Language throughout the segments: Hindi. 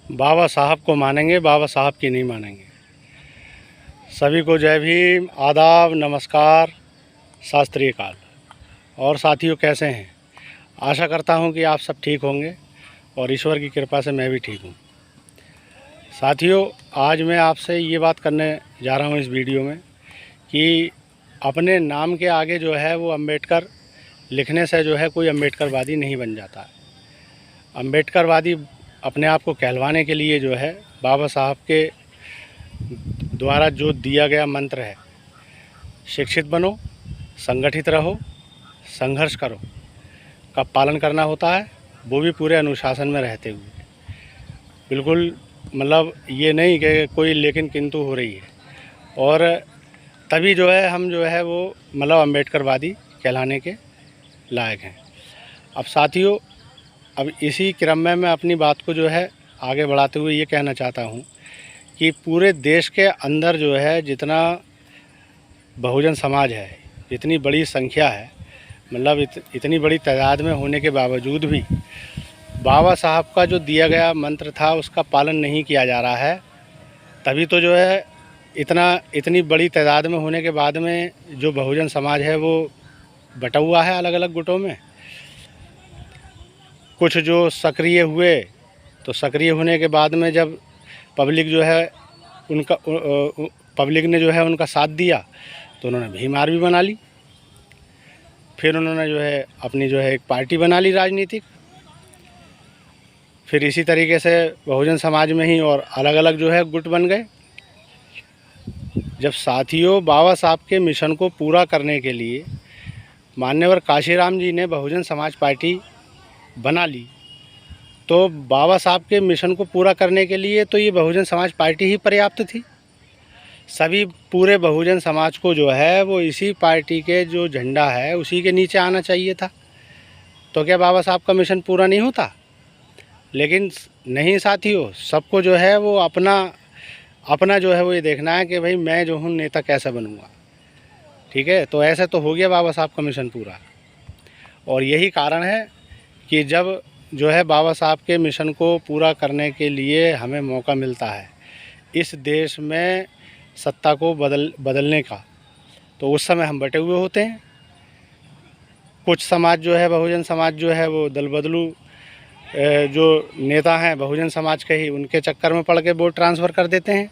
बाबा साहब को मानेंगे, बाबा साहब की नहीं मानेंगे। सभी को जय भीम, आदाब, नमस्कार, सत श्री अकाल। और साथियों, कैसे हैं? आशा करता हूं कि आप सब ठीक होंगे और ईश्वर की कृपा से मैं भी ठीक हूं। साथियों, आज मैं आपसे ये बात करने जा रहा हूं इस वीडियो में कि अपने नाम के आगे जो है वो अम्बेडकर लिखने से जो है कोई अम्बेडकरवादी नहीं बन जाता है। अम्बेडकरवादी अपने आप को कहलवाने के लिए जो है बाबा साहब के द्वारा जो दिया गया मंत्र है, शिक्षित बनो, संगठित रहो, संघर्ष करो, का पालन करना होता है, वो भी पूरे अनुशासन में रहते हुए। बिल्कुल मतलब ये नहीं कि कोई लेकिन किंतु हो रही है, और तभी जो है हम जो है वो मतलब अम्बेडकरवादी कहलाने के लायक हैं। अब साथियों, अब इसी क्रम में मैं अपनी बात को जो है आगे बढ़ाते हुए ये कहना चाहता हूँ कि पूरे देश के अंदर जो है जितना बहुजन समाज है, इतनी बड़ी संख्या है, मतलब इतनी बड़ी तादाद में होने के बावजूद भी बाबा साहब का जो दिया गया मंत्र था उसका पालन नहीं किया जा रहा है। तभी तो जो है इतनी बड़ी तादाद में होने के बाद में जो बहुजन समाज है वो बटा हुआ है अलग अलग गुटों में। कुछ जो सक्रिय हुए, तो सक्रिय होने के बाद में जब पब्लिक जो है उनका पब्लिक ने जो है उनका साथ दिया तो उन्होंने भीम आर्मी बना ली। फिर उन्होंने जो है अपनी जो है एक पार्टी बना ली राजनीतिक। फिर इसी तरीके से बहुजन समाज में ही और अलग अलग जो है गुट बन गए। जब साथियों बाबा साहब के मिशन को पूरा करने के लिए मान्यवर काशीराम जी ने बहुजन समाज पार्टी बना ली, तो बाबा साहब के मिशन को पूरा करने के लिए तो ये बहुजन समाज पार्टी ही पर्याप्त थी। सभी पूरे बहुजन समाज को जो है वो इसी पार्टी के जो झंडा है उसी के नीचे आना चाहिए था। तो क्या बाबा साहब का मिशन पूरा नहीं होता? लेकिन नहीं साथियों, सबको जो है वो अपना जो है वो ये देखना है कि भाई मैं जो हूँ नेता कैसे बनूँगा। ठीक है, तो ऐसे तो हो गया बाबा साहब का मिशन पूरा। और यही कारण है कि जब जो है बाबा साहब के मिशन को पूरा करने के लिए हमें मौका मिलता है इस देश में सत्ता को बदलने का, तो उस समय हम बटे हुए होते हैं। कुछ समाज जो है बहुजन समाज जो है वो दल बदलू जो नेता हैं बहुजन समाज के ही, उनके चक्कर में पड़ के वोट ट्रांसफ़र कर देते हैं।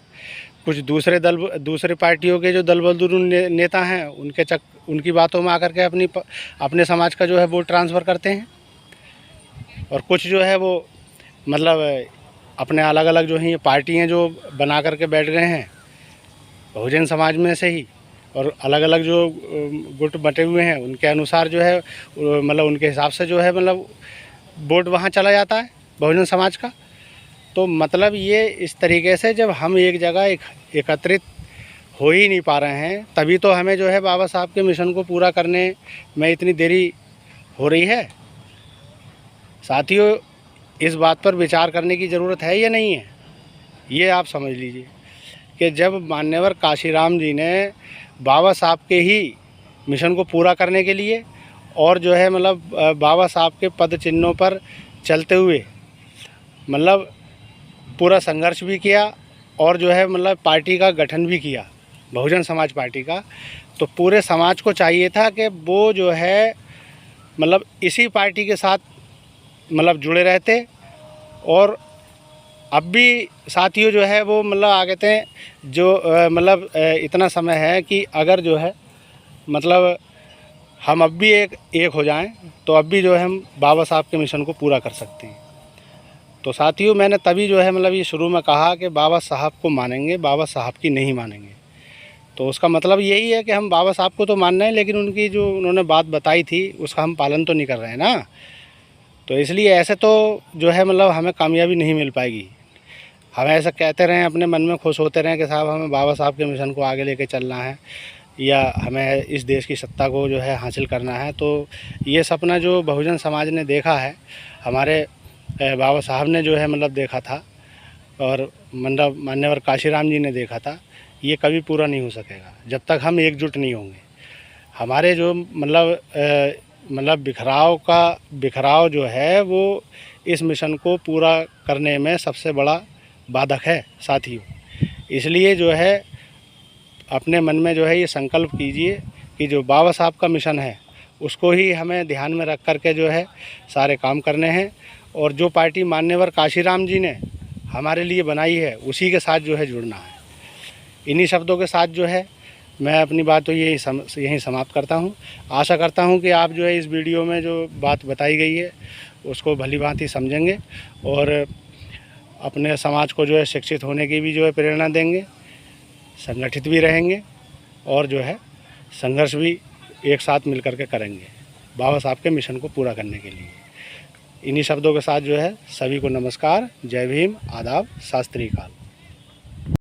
कुछ दूसरे पार्टियों के जो दल बदलू नेता हैं उनकी बातों में आकर के अपने समाज का जो है वोट ट्रांसफ़र करते हैं। और कुछ जो है वो मतलब अपने अलग अलग जो हैं ये पार्टियाँ जो बना करके बैठ गए हैं बहुजन समाज में से ही, और अलग अलग जो गुट बटे हुए हैं उनके अनुसार जो है मतलब उनके हिसाब से जो है मतलब वोट वहाँ चला जाता है बहुजन समाज का। तो मतलब ये इस तरीके से जब हम एक जगह एकत्रित हो ही नहीं पा रहे हैं, तभी तो हमें जो है बाबा साहब के मिशन को पूरा करने में इतनी देरी हो रही है। साथियों, इस बात पर विचार करने की ज़रूरत है या नहीं है, ये आप समझ लीजिए कि जब मान्यवर काशीराम जी ने बाबा साहब के ही मिशन को पूरा करने के लिए और जो है मतलब बाबा साहब के पद चिन्हों पर चलते हुए मतलब पूरा संघर्ष भी किया और जो है मतलब पार्टी का गठन भी किया, बहुजन समाज पार्टी का, तो पूरे समाज को चाहिए था कि वो जो है मतलब इसी पार्टी के साथ मतलब जुड़े रहते। और अब भी साथियों जो है वो मतलब आ कहते हैं जो मतलब इतना समय है कि अगर जो है मतलब हम अब भी एक हो जाएं तो अब भी जो है हम बाबा साहब के मिशन को पूरा कर सकते हैं। तो साथियों, मैंने तभी जो है मतलब ये शुरू में कहा कि बाबा साहब को मानेंगे, बाबा साहब की नहीं मानेंगे। तो उसका मतलब यही है कि हम बाबा साहब को तो मान रहे हैं, लेकिन उनकी जो उन्होंने बात बताई थी उसका हम पालन तो नहीं कर रहे हैं ना। तो इसलिए ऐसे तो जो है मतलब हमें कामयाबी नहीं मिल पाएगी। हमें ऐसा कहते रहें, अपने मन में खुश होते रहें कि साहब हमें बाबा साहब के मिशन को आगे लेके चलना है या हमें इस देश की सत्ता को जो है हासिल करना है। तो ये सपना जो बहुजन समाज ने देखा है, हमारे बाबा साहब ने जो है मतलब देखा था और मतलब मान्यवर काशीराम जी ने देखा था, ये कभी पूरा नहीं हो सकेगा जब तक हम एकजुट नहीं होंगे। हमारे जो मतलब बिखराव जो है वो इस मिशन को पूरा करने में सबसे बड़ा बाधक है साथियों। इसलिए जो है अपने मन में जो है ये संकल्प कीजिए कि जो बाबा साहब का मिशन है उसको ही हमें ध्यान में रख कर के जो है सारे काम करने हैं, और जो पार्टी मान्यवर काशीराम जी ने हमारे लिए बनाई है उसी के साथ जो है जुड़ना है। इन्हीं शब्दों के साथ जो है मैं अपनी बात तो यहीं समाप्त करता हूँ। आशा करता हूँ कि आप जो है इस वीडियो में जो बात बताई गई है उसको भली भांति समझेंगे और अपने समाज को जो है शिक्षित होने की भी जो है प्रेरणा देंगे, संगठित भी रहेंगे और जो है संघर्ष भी एक साथ मिलकर के करेंगे बाबा साहब के मिशन को पूरा करने के लिए। इन्हीं शब्दों के साथ जो है सभी को नमस्कार, जय भीम, आदाब, सत श्री अकाल।